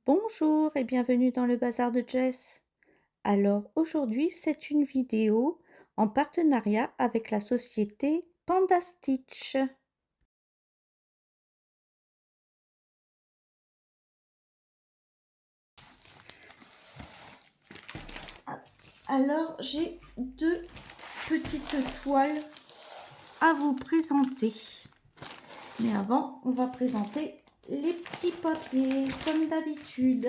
Bonjour et bienvenue dans le bazar de Jess. Alors aujourd'hui, c'est une vidéo en partenariat avec la société Panda Stitch. Alors, j'ai deux petites toiles à vous présenter. Mais avant, on va présenter les petits papiers comme d'habitude.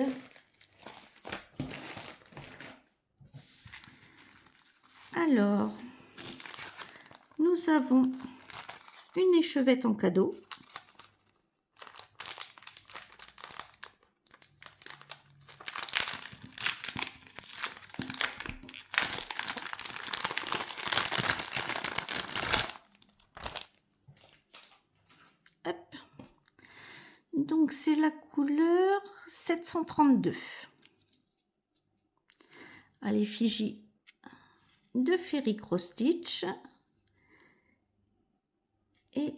Alors, nous avons une échevette en cadeau. Hop. Donc, c'est la couleur 732. À l'effigie de Fairy Cross Stitch. Et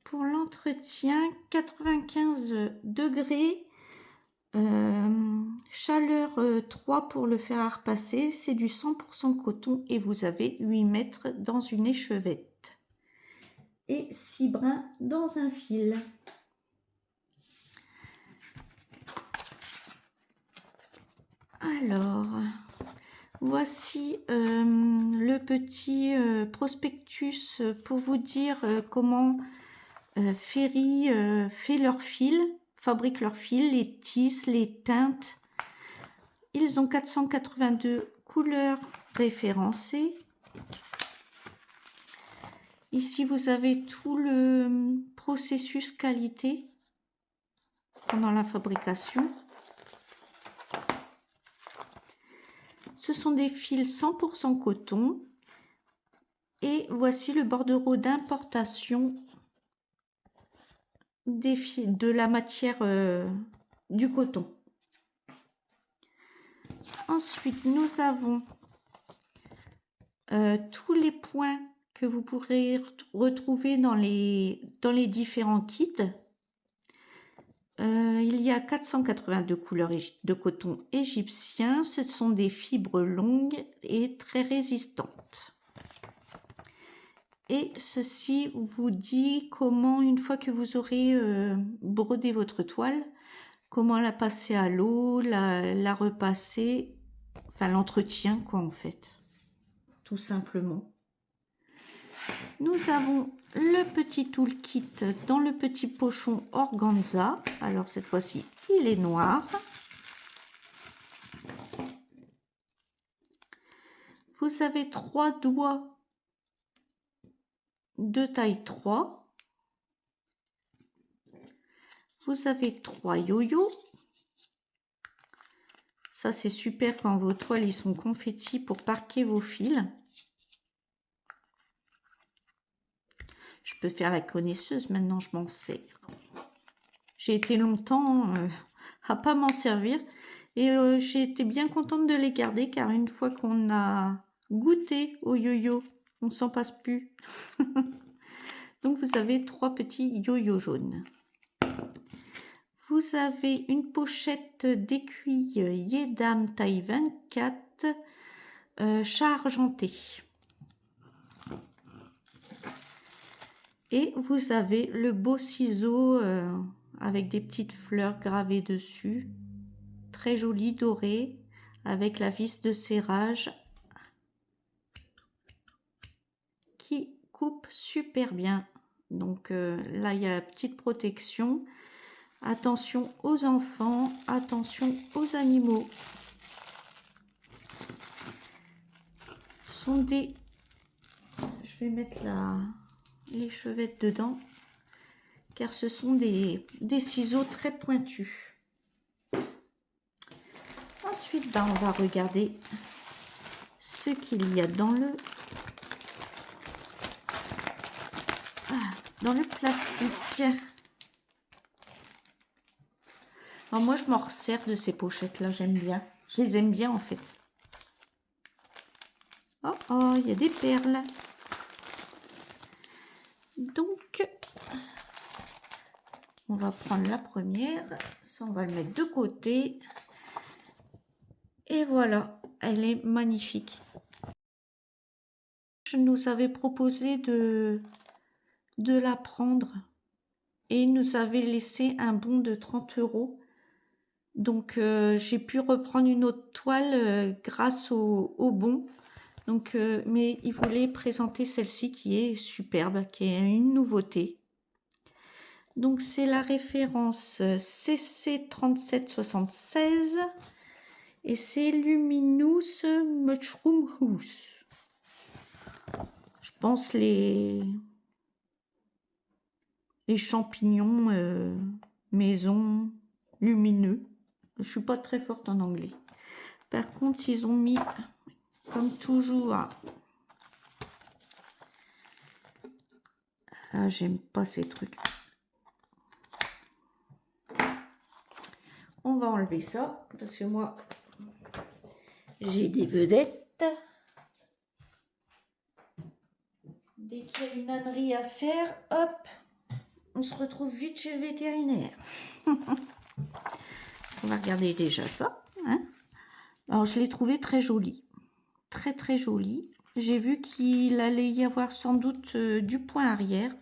pour l'entretien, 95 degrés, chaleur 3 pour le fer à repasser. C'est du 100% coton et vous avez 8 mètres dans une échevette et 6 brins dans un fil. Alors, voici le petit prospectus pour vous dire comment Fairy fait leur fil, fabrique leur fil, les tisses, les teintes. Ils ont 482 couleurs référencées. Ici, vous avez tout le processus qualité pendant la fabrication. Ce sont des fils 100% coton. Et voici le bordereau d'importation de la matière du coton. Ensuite, nous avons tous les points que vous pourrez retrouver dans les différents kits. Il y a 482 couleurs de coton égyptien. Ce sont des fibres longues et très résistantes. Et ceci vous dit comment, une fois que vous aurez brodé votre toile, comment la passer à l'eau, la repasser, enfin l'entretien quoi en fait, tout simplement. Nous avons le petit toolkit dans le petit pochon organza. Alors cette fois-ci, il est noir. Vous avez 3 doigts de taille 3. Vous avez 3 yo-yo. Ça, c'est super quand vos toiles ils sont confettis pour parquer vos fils. Je peux faire la connaisseuse, maintenant je m'en sers. J'ai été longtemps à pas m'en servir et j'ai été bien contente de les garder car une fois qu'on a goûté au yo-yo, on ne s'en passe plus. Donc vous avez 3 petits yo-yo jaunes. Vous avez une pochette d'aiguille Yedam taille 24, chat argenté. Et vous avez le beau ciseau avec des petites fleurs gravées dessus. Très joli, doré, avec la vis de serrage qui coupe super bien. Donc là, il y a la petite protection. Attention aux enfants, attention aux animaux. Ce sont des... Je vais mettre l'échevette dedans, car ce sont des ciseaux très pointus. Ensuite, on va regarder ce qu'il y a dans le plastique. Alors moi, je m'en resserre de ces pochettes-là, j'aime bien. Je les aime bien, en fait. Oh, oh, il y a des perles. Donc, on on va prendre la première. Ça, on va le mettre de côté. Et voilà, elle est magnifique. Je nous avais proposé de la prendre et il nous avait laissé un bon de 30 €. Donc, j'ai pu reprendre une autre toile grâce au bon. Donc, mais il voulait présenter celle-ci qui est superbe, qui est une nouveauté. Donc, c'est la référence CC3776 et c'est Luminous Mushroom House. Je pense les champignons maison lumineux. Je suis pas très forte en anglais. Par contre, ils ont mis, comme toujours, ah, j'aime pas ces trucs. On va enlever ça, parce que moi, j'ai des vedettes. Dès qu'il y a une ânerie à faire, hop, on se retrouve vite chez le vétérinaire. On va regarder déjà ça. Hein. Alors, je l'ai trouvé très joli. Très, très joli. J'ai vu qu'il allait y avoir sans doute du point arrière.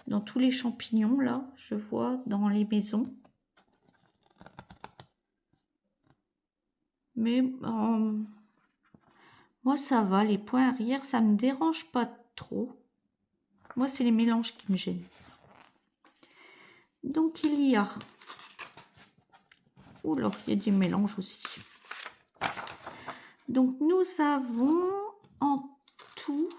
Dans tous les champignons, là, je vois dans les maisons. Mais moi, ça va. Les points arrière, ça me dérange pas trop. Moi, c'est les mélanges qui me gênent. Donc, il y a... Oula, il y a du mélange aussi. Donc, nous avons en tout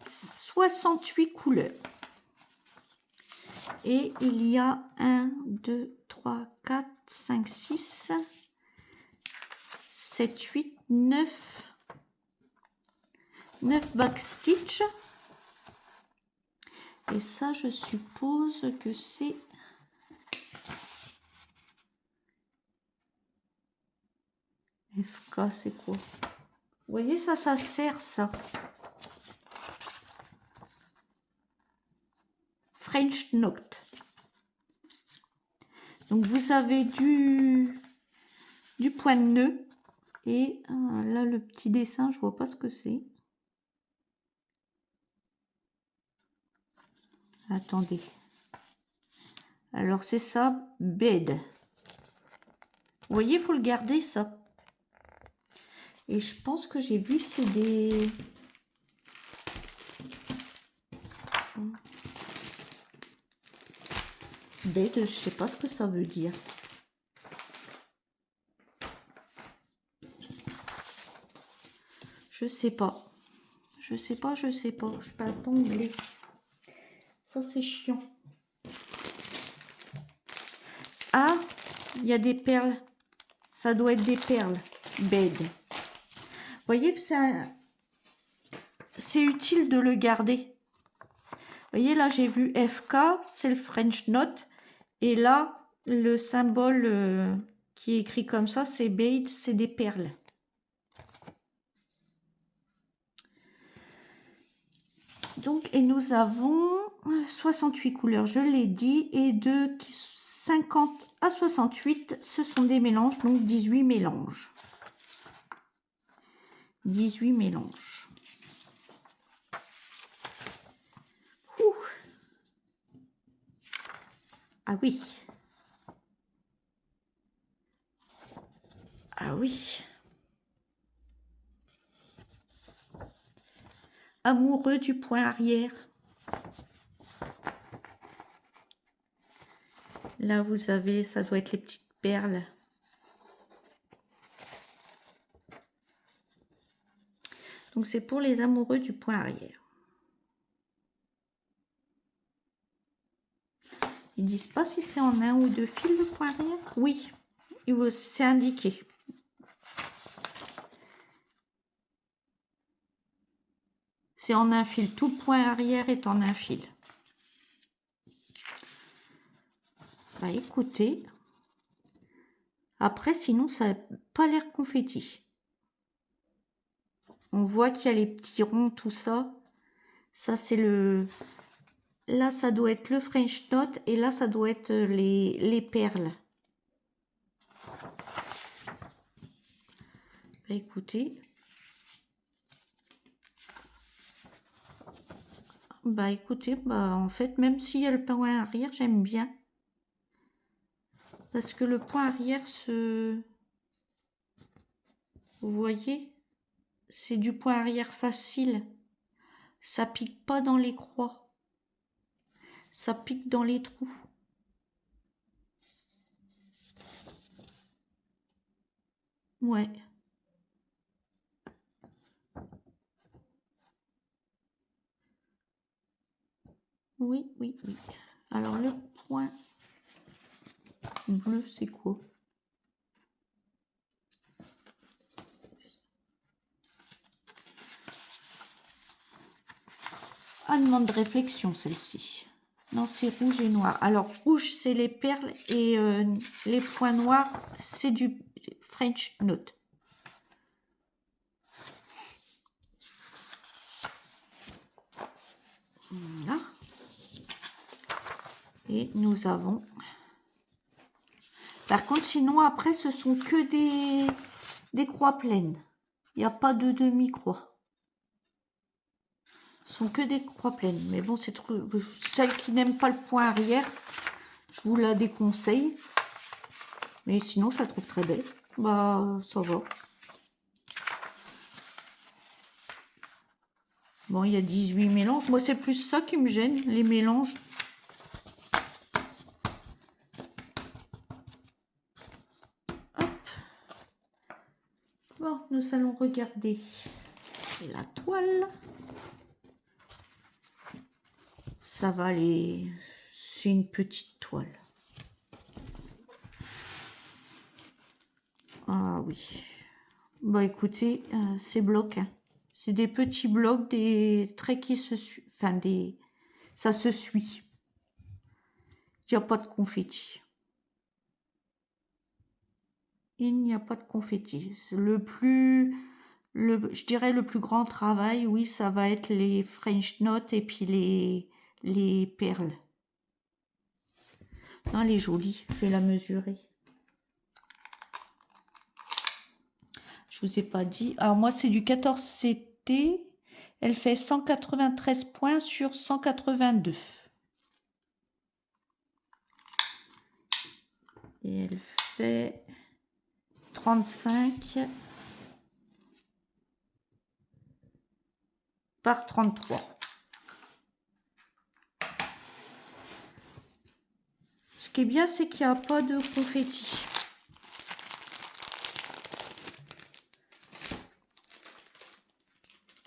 68 couleurs. Et il y a 1, 2, 3, 4, 5, 6, 7, 8, 9 backstitch. Et ça, je suppose que c'est FK, c'est quoi? Vous voyez, ça sert, ça. French Note. Donc, vous avez du point de nœud. Et là, le petit dessin, je vois pas ce que c'est. Attendez. Alors, c'est ça, bed. Vous voyez, il faut le garder, ça. Et je pense que j'ai vu, c'est des... Bed, je sais pas ce que ça veut dire. Je sais pas. Je sais pas. Je parle pas anglais. Ça, c'est chiant. Ah, il y a des perles. Ça doit être des perles. Bed. Vous voyez, c'est utile de le garder. Vous voyez, là, j'ai vu FK, c'est le French Note. Et là, le symbole qui est écrit comme ça, c'est bead, c'est des perles. Donc, et nous avons 68 couleurs, je l'ai dit, et de 50 à 68, ce sont des mélanges, donc 18 mélanges. 18 mélanges. Ouh. Ah oui. Ah oui. Amoureux du point arrière. Là, vous avez, ça doit être les petites perles. Donc, c'est pour les amoureux du point arrière. Ils disent pas si c'est en un ou deux fils le point arrière. Oui, c'est indiqué. C'est en un fil. Tout point arrière est en un fil. Bah écoutez. Après, sinon, ça n'a pas l'air confetti. On voit qu'il y a les petits ronds, tout ça. Ça, c'est le Là, ça doit être le French Knot et là, ça doit être les perles. Bah, écoutez. Bah, écoutez, bah, en fait, même s'il y a le point arrière, j'aime bien. Parce que le point arrière se... Vous voyez? C'est du point arrière facile. Ça pique pas dans les croix. Ça pique dans les trous. Ouais. Oui, oui, oui. Alors, le point bleu, c'est quoi? Ah, demande de réflexion, celle-ci. Non, c'est rouge et noir. Alors, rouge, c'est les perles et les points noirs, c'est du French Knot. Voilà. Et nous avons... Par contre, sinon, après, ce sont que des croix pleines. Il n'y a pas de demi-croix. Ce sont que des croix pleines. Mais bon, c'est trop... Celle qui n'aime pas le point arrière, je vous la déconseille. Mais sinon, je la trouve très belle. Bah, ça va. Bon, il y a 18 mélanges. Moi, c'est plus ça qui me gêne, les mélanges. Hop. Bon, nous allons regarder la toile. Ça va aller... C'est une petite toile. Ah oui. Bah écoutez, ces blocs, hein. C'est des petits blocs, des traits qui se suivent. Enfin, des... ça se suit. Il n'y a pas de confetti. Il n'y a pas de confetti. Le plus... je dirais le plus grand travail, oui, ça va être les French Knot et puis les perles. Non, elle est jolie. Je vais la mesurer. Je vous ai pas dit. Alors moi, c'est du 14 CT. Elle fait 193 points sur 182. Et elle fait 35 par 33. Ce qui est bien, c'est qu'il n'y a pas de confetti.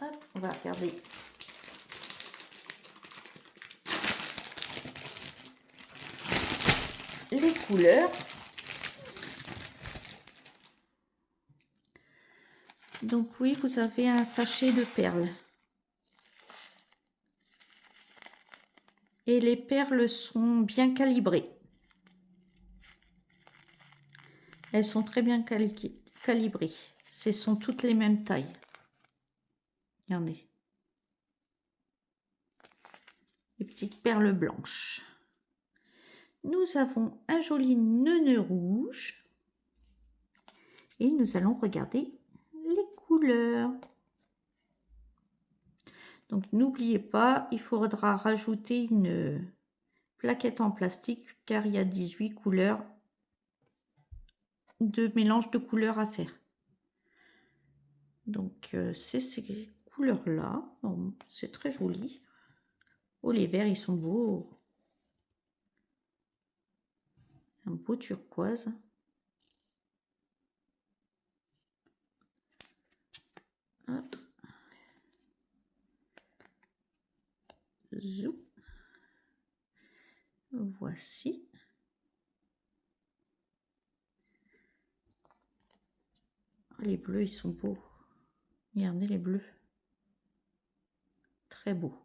Hop, on va regarder. Les couleurs. Donc oui, vous avez un sachet de perles. Et les perles sont bien calibrées. Elles sont très bien calibrées. Ce sont toutes les mêmes tailles. Regardez. Les petites perles blanches. Nous avons un joli nœud rouge. Et nous allons regarder les couleurs. Donc n'oubliez pas, il faudra rajouter une plaquette en plastique car il y a 18 couleurs de mélange de couleurs à faire. Donc c'est ces couleurs-là. C'est très joli. Oh, les verts, ils sont beaux. Un beau turquoise. Hop. Zou. Voici. Oh, les bleus, ils sont beaux. Regardez les bleus. Très beaux.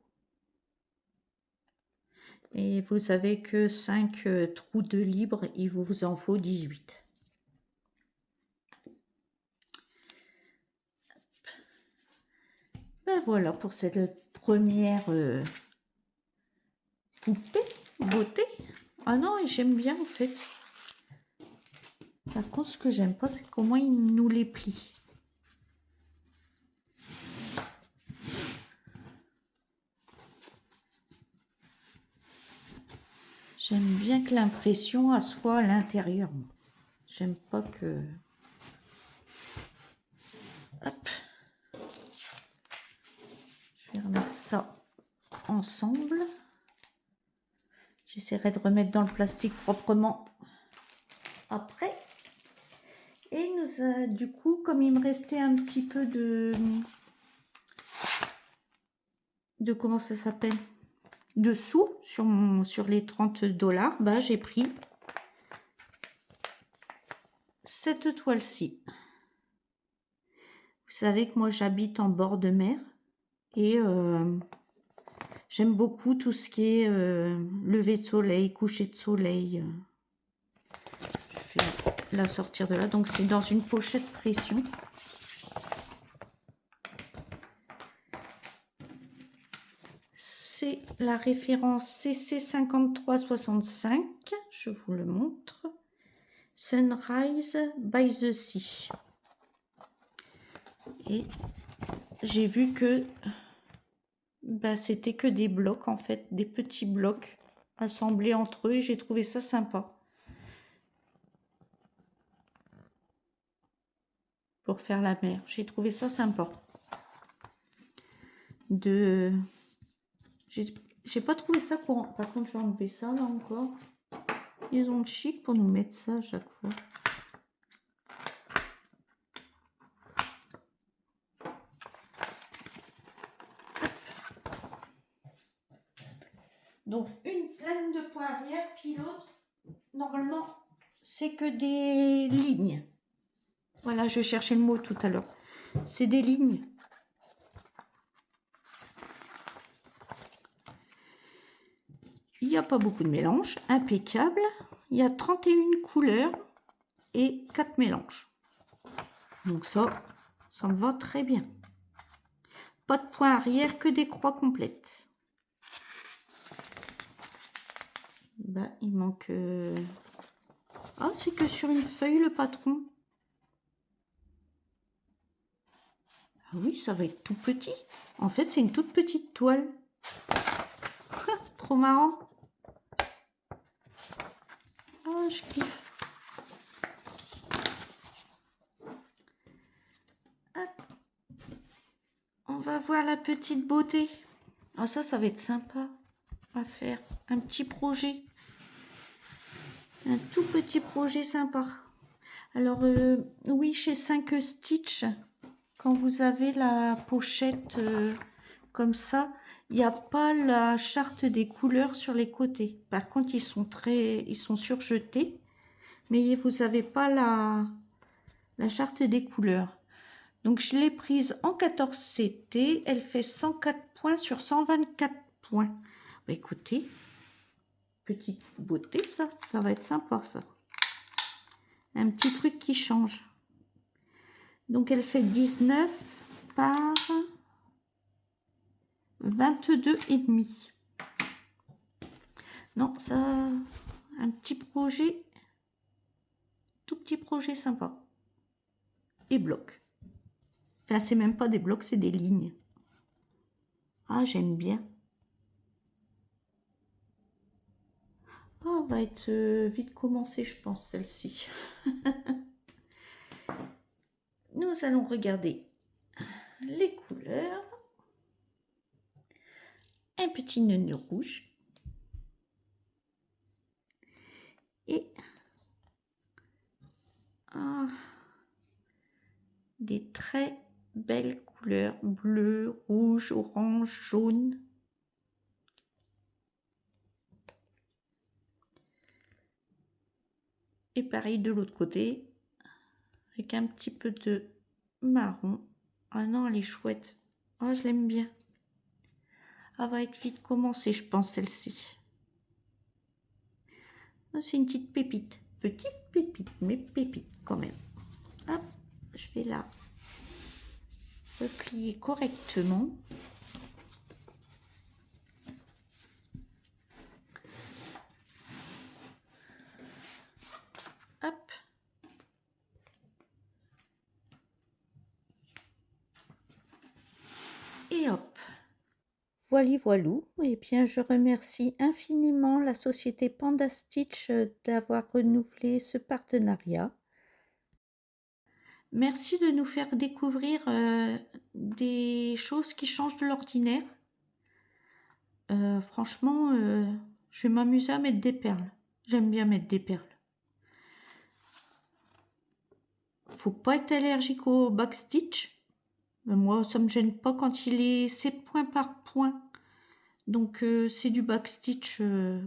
Et vous savez que 5 trous de libre, il vous en faut 18. Ben voilà pour cette première poupée, beauté. Ah non, et j'aime bien en fait. Par contre, ce que j'aime pas, c'est comment il nous les plie. J'aime bien que l'impression soit à l'intérieur. J'aime pas que... Hop. Je vais remettre ça ensemble. J'essaierai de remettre dans le plastique proprement après. Et du coup, comme il me restait un petit peu de comment ça s'appelle, de sous sur les 30 $, bah, j'ai pris cette toile-ci. Vous savez que moi j'habite en bord de mer et j'aime beaucoup tout ce qui est lever de soleil, coucher de soleil. Je vais la sortir de là. Donc c'est dans une pochette pression. C'est la référence CC5365. Je vous le montre. Sunrise by the Sea. Et j'ai vu que bah, c'était que des blocs en fait, des petits blocs assemblés entre eux et j'ai trouvé ça sympa. Pour faire la mer, j'ai trouvé ça sympa. J'ai pas trouvé ça courant. Par contre, je vais enlever ça là encore. Ils ont le chic pour nous mettre ça à chaque fois. Donc une pleine de points arrière, puis l'autre, normalement, c'est que des lignes. Voilà, je cherchais le mot tout à l'heure. C'est des lignes. Il n'y a pas beaucoup de mélange, impeccable. Il y a 31 couleurs et 4 mélanges. Donc ça me va très bien. Pas de points arrière, que des croix complètes. Bah, il manque... Ah, c'est que sur une feuille, le patron. Ah oui, ça va être tout petit. En fait, c'est une toute petite toile. Trop marrant. Ah, je kiffe. Hop. On va voir la petite beauté. Ah, ça va être sympa à faire. Un petit projet. Un tout petit projet sympa. Alors, oui, chez 5 Stitch, quand vous avez la pochette comme ça, il n'y a pas la charte des couleurs sur les côtés. Par contre, ils sont surjetés, mais vous n'avez pas la charte des couleurs. Donc, je l'ai prise en 14 CT. Elle fait 104 points sur 124 points. Bah, écoutez, petite beauté, ça va être sympa, ça. Un petit truc qui change. Donc, elle fait 19 par 22,5. Non, ça, un petit projet, tout petit projet sympa. Et blocs. Enfin, c'est même pas des blocs, c'est des lignes. Ah, j'aime bien. Ah, va être vite commencée, je pense, celle-ci. Nous allons regarder les couleurs. Un petit nœud rouge. Et des très belles couleurs. Bleu, rouge, orange, jaune. Et pareil de l'autre côté. Avec un petit peu de marron. Ah non, elle est chouette. Ah, je l'aime bien. Elle va être vite commencée, je pense, celle-ci. C'est une petite pépite. Petite pépite, mais pépite quand même. Hop, je vais la replier correctement. Voili voilou, eh bien je remercie infiniment la société Panda Stitch d'avoir renouvelé ce partenariat. Merci de nous faire découvrir des choses qui changent de l'ordinaire. Franchement, je vais m'amuser à mettre des perles. J'aime bien mettre des perles. Faut pas être allergique au backstitch. Mais moi, ça me gêne pas quand c'est point par point. Donc c'est du backstitch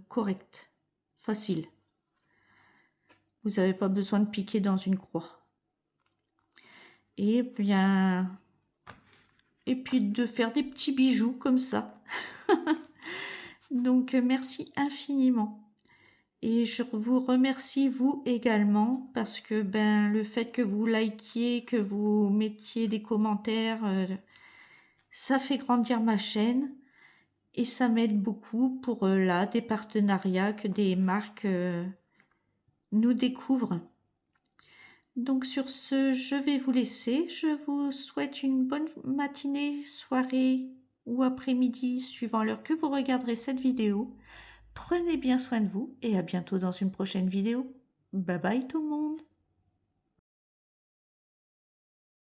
correct, facile. Vous n'avez pas besoin de piquer dans une croix. Et bien, et puis de faire des petits bijoux comme ça. Donc merci infiniment. Et je vous remercie vous également parce que ben le fait que vous likiez, que vous mettiez des commentaires, ça fait grandir ma chaîne et ça m'aide beaucoup pour là des partenariats que des marques nous découvrent. Donc sur ce, je vais vous laisser. Je vous souhaite une bonne matinée, soirée ou après-midi, suivant l'heure que vous regarderez cette vidéo. Prenez bien soin de vous et à bientôt dans une prochaine vidéo. Bye bye tout le monde!